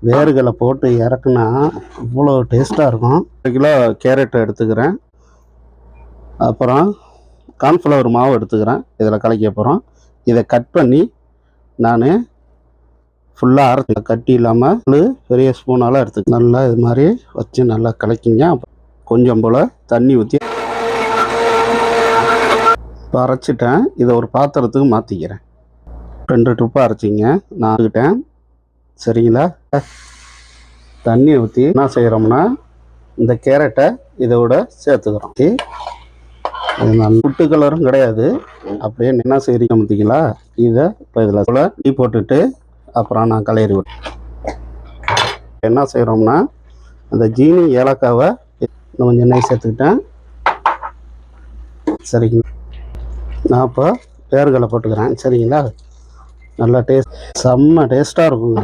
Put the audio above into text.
வேர்களை போட்டு இறக்குனா இவ்வளோ டேஸ்ட்டாக இருக்கும். 1 கிலோ கேரட் எடுத்துக்கிறேன். அப்புறம் கார்ன்ஃப்ளவர் மாவு எடுத்துக்கிறேன். இதில் கலக்க போகிறோம். இதை கட் பண்ணி நான் ஃபுல்லாக அரைச்சி கட்டி இல்லாமல் பெரிய ஸ்பூனால் எடுத்து நல்லா இது மாதிரி வச்சு நல்லா கலக்கிங்க. கொஞ்சம் போல் தண்ணி ஊற்றி இப்போ அரைச்சிட்டேன். இதை ஒரு பாத்திரத்துக்கு மாற்றிக்கிறேன். 2 ட்ரிப்பாக அரைச்சிங்க. நான் ஆகிட்டேன். சரிங்களா? தண்ணியை ஊற்றி என்ன செய்கிறோம்னா இந்த கேரட்டை இதோட சேர்த்துக்கிறோம். புட்டு கலரும் கிடையாது. அப்படியே என்ன செய்கிறீங்க பார்த்தீங்களா? இதை இப்போ இதில் போல் டீ போட்டுட்டு அப்புறம் நான் கலையறி விட்டேன். என்ன செய்கிறோம்னா அந்த ஜீனி ஏலக்காவை இன்னும் கொஞ்சம் எண்ணெய் சேர்த்துக்கிட்டேன். சரிங்களா? நான் இப்போ வேர்களை போட்டுக்கிறேன். சரிங்களா? நல்லா செம்ம டேஸ்ட்டாக இருக்குங்க.